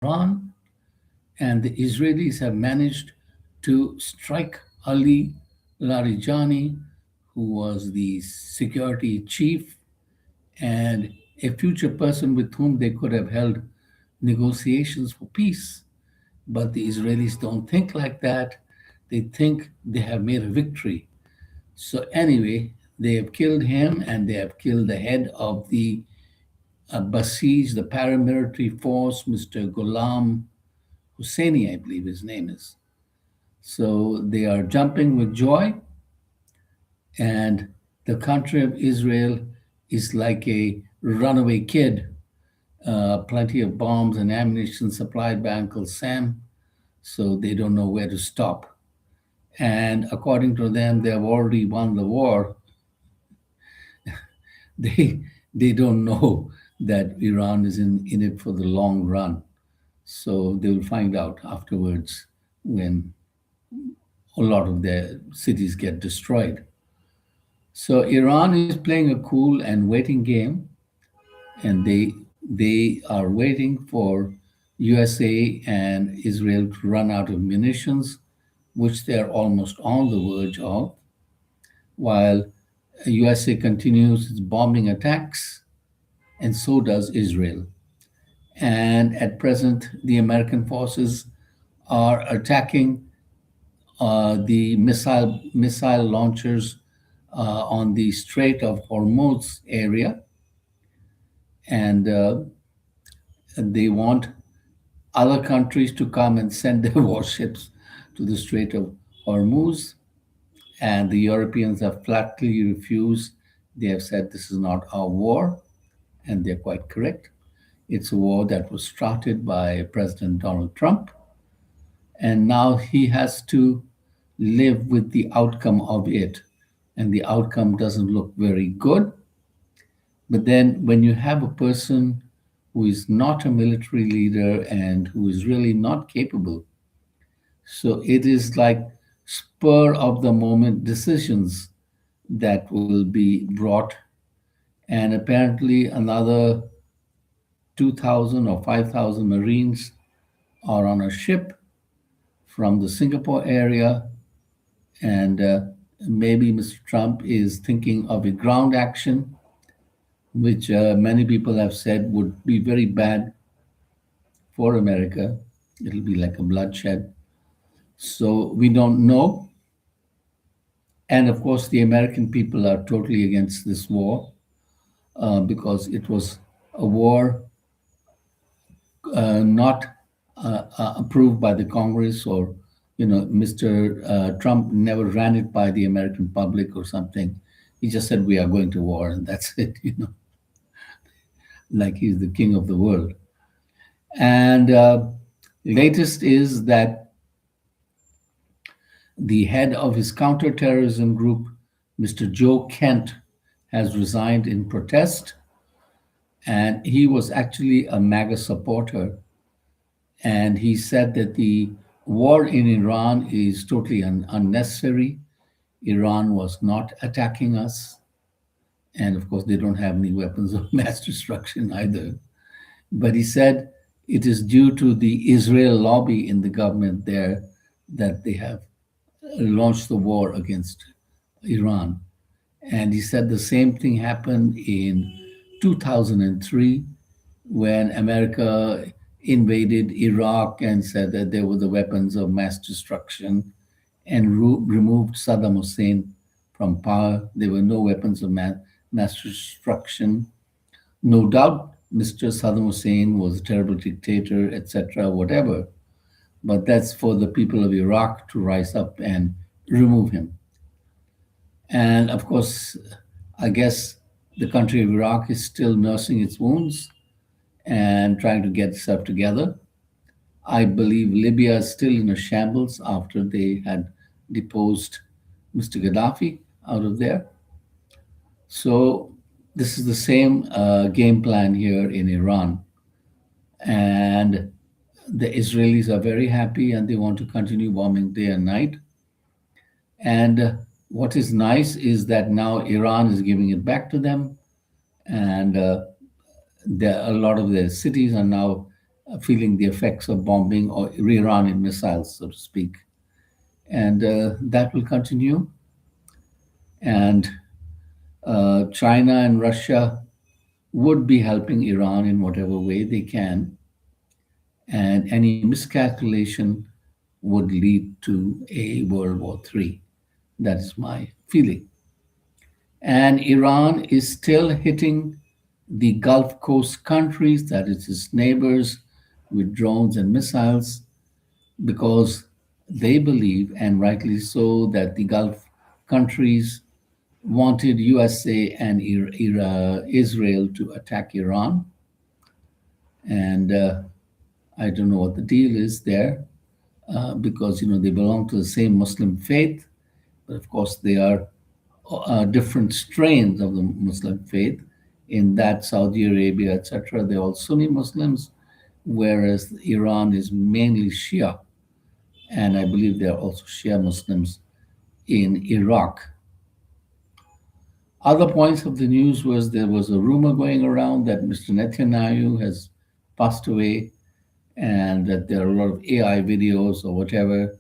Iran, and the Israelis have managed to strike Ali Larijani, who was the security chief and a future person with whom they could have held negotiations for peace. But the Israelis don't think like that. They think they have made a victory. So, anyway, they have killed him and they have killed the head of the Basij, the paramilitary force, Mr. Ghulam Husseini, I believe his name is. So they are jumping with joy, and the country of Israel is like a runaway kid. Plenty of bombs and ammunition supplied by Uncle Sam, so they don't know where to stop. And according to them, they have already won the war. They they don't know that Iran is in it for the long run. So they will find out afterwards when a lot of their cities get destroyed. So Iran is playing a cool and waiting game, and they are waiting for USA and Israel to run out of munitions, which they are almost on the verge of, while USA continues its bombing attacks, and so does Israel. And at present, the American forces are attacking the missile launchers on the Strait of Hormuz area, and they want other countries to come and send their warships to the Strait of Hormuz, and the Europeans have flatly refused. They have said this is not our war, and they're quite correct. It's a war that was started by President Donald Trump, and now he has to live with the outcome of it. And the outcome doesn't look very good. But then, when you have a person who is not a military leader and who is really not capable, so it is like spur of the moment decisions that will be brought. And apparently, another 2,000 or 5,000 Marines are on a ship from the Singapore area, and maybe Mr. Trump is thinking of a ground action, which many people have said would be very bad for America. It'll be like a bloodshed. So we don't know. And of course, the American people are totally against this war because it was a war not approved by the Congress, or Mr. Trump never ran it by the American public or something. He just said we are going to war, and that's it. Like he's the king of the world. And latest is that the head of his counterterrorism group, Mr. Joe Kent, has resigned in protest, and he was actually a MAGA supporter. And he said that the war in Iran is totally unnecessary. Iran was not attacking us. And of course, they don't have any weapons of mass destruction either. But he said it is due to the Israel lobby in the government there that they have launched the war against Iran. And he said the same thing happened in 2003 when America invaded Iraq and said that they were the weapons of mass destruction and removed Saddam Hussein from power. There were no weapons of mass destruction. No doubt, Mr. Saddam Hussein was a terrible dictator, etc., whatever. But that's for the people of Iraq to rise up and remove him. And of course, I guess the country of Iraq is still nursing its wounds and trying to get itself together. I believe Libya is still in a shambles after they had deposed Mr. Gaddafi out of there. So this is the same game plan here in Iran. And the Israelis are very happy and they want to continue bombing day and night. And what is nice is that now Iran is giving it back to them. And a lot of their cities are now feeling the effects of bombing or Iranian missiles, so to speak. And that will continue. And China and Russia would be helping Iran in whatever way they can. And any miscalculation would lead to a World War III. That is my feeling. And Iran is still hitting the Gulf Coast countries, that is its neighbors, with drones and missiles because they believe, and rightly so, that the Gulf countries wanted USA and Israel to attack Iran. And I don't know what the deal is there because, they belong to the same Muslim faith. But of course, they are different strains of the Muslim faith. In that Saudi Arabia, etc., they're all Sunni Muslims, whereas Iran is mainly Shia. And I believe there are also Shia Muslims in Iraq. Other points of the news was there was a rumor going around that Mr. Netanyahu has passed away and that there are a lot of AI videos or whatever.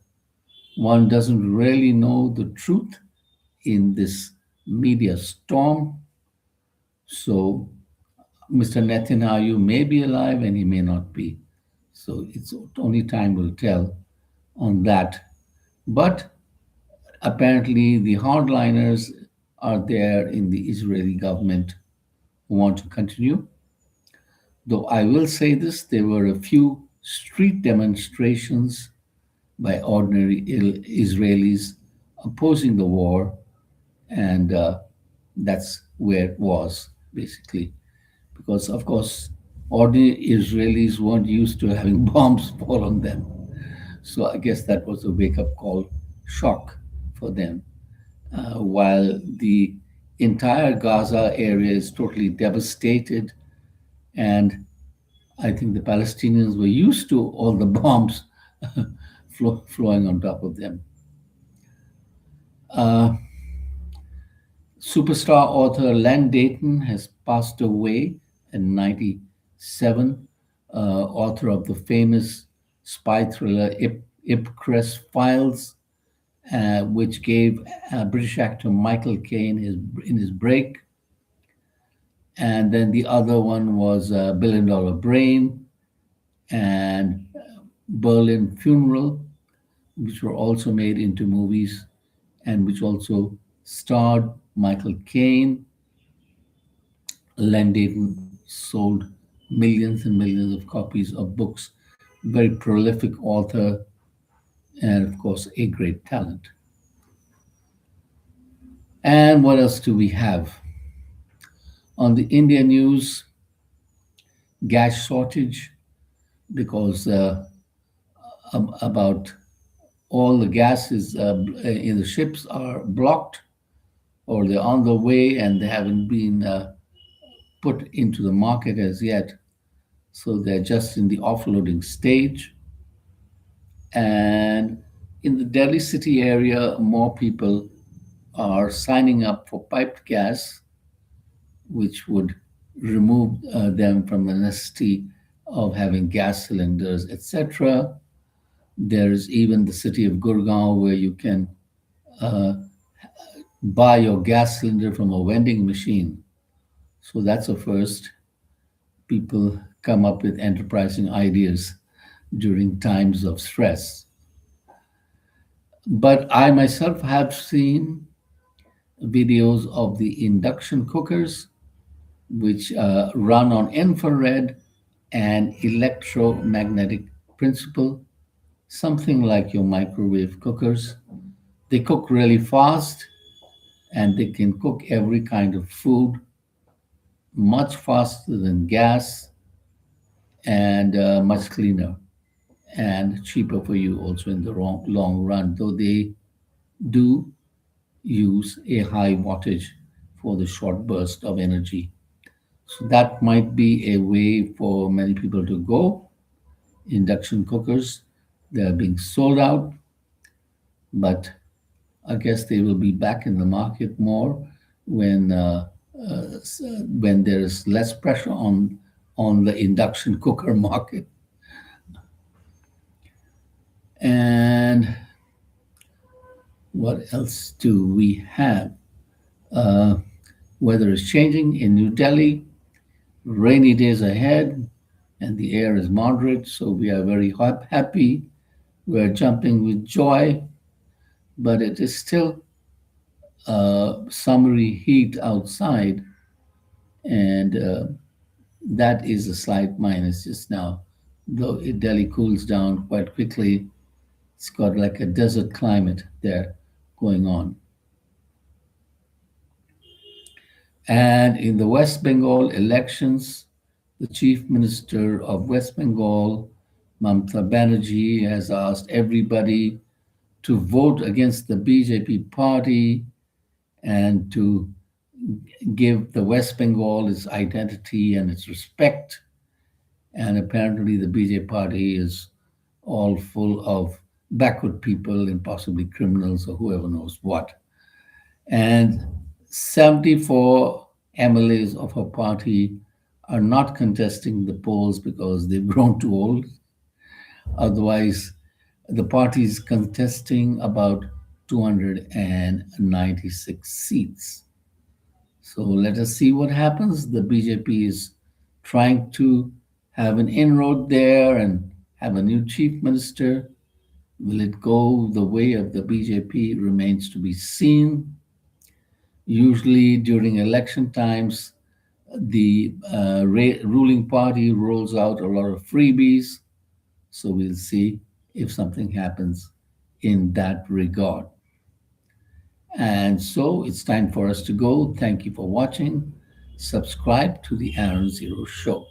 One doesn't really know the truth in this media storm. So Mr. Netanyahu may be alive and he may not be. So it's only time will tell on that. But apparently the hardliners are there in the Israeli government who want to continue. Though I will say this, there were a few street demonstrations by ordinary Israelis opposing the war, and that's where it was basically. Because, of course, ordinary Israelis weren't used to having bombs fall on them. So I guess that was a wake up call shock for them. While the entire Gaza area is totally devastated, and I think the Palestinians were used to all the bombs flowing on top of them. Uh, Superstar author Len Dayton has passed away in 97, author of the famous spy thriller Ipcress Files, which gave British actor Michael Caine in his break. And then the other one was Billion Dollar Brain and Berlin Funeral, which were also made into movies and which also starred Michael Caine. Len Dayton sold millions and millions of copies of books, very prolific author, and of course, a great talent. And what else do we have? On the India news, gas shortage, because about all the gases in the ships are blocked or they're on the way and they haven't been put into the market as yet. So they're just in the offloading stage. And in the Delhi city area, more people are signing up for piped gas, which would remove them from the necessity of having gas cylinders, etc. There's even the city of Gurgaon where you can uh, buy your gas cylinder from a vending machine. So that's a first. People come up with enterprising ideas during times of stress. But I myself have seen videos of the induction cookers, which run on infrared and electromagnetic principle, something like your microwave cookers. They cook really fast and they can cook every kind of food much faster than gas and much cleaner and cheaper for you also in the long run, though they do use a high wattage for the short burst of energy. So that might be a way for many people to go. Induction cookers, they're being sold out, but I guess they will be back in the market more when when there is less pressure on the induction cooker market. What else do we have? Uh, Weather is changing in New Delhi. Rainy days ahead, and the air is moderate, so we are very happy. We are jumping with joy, but it is still summery heat outside, and that is a slight minus just now. Though Delhi cools down quite quickly, it's got like a desert climate there going on. And in the West Bengal elections, the Chief Minister of West Bengal, Mamata Banerjee, has asked everybody to vote against the BJP party and to give the West Bengal its identity and its respect. And apparently, the BJP party is all full of backward people and possibly criminals or whoever knows what. And 74 MLAs of her party are not contesting the polls because they've grown too old. Otherwise, the party is contesting about 296 seats. So let us see what happens. The BJP is trying to have an inroad there and have a new chief minister. Will it go the way of the BJP remains to be seen. Usually during election times, the ruling party rolls out a lot of freebies. So we'll see if something happens in that regard. And so it's time for us to go. Thank you for watching. Subscribe to the Aaron Zero Show.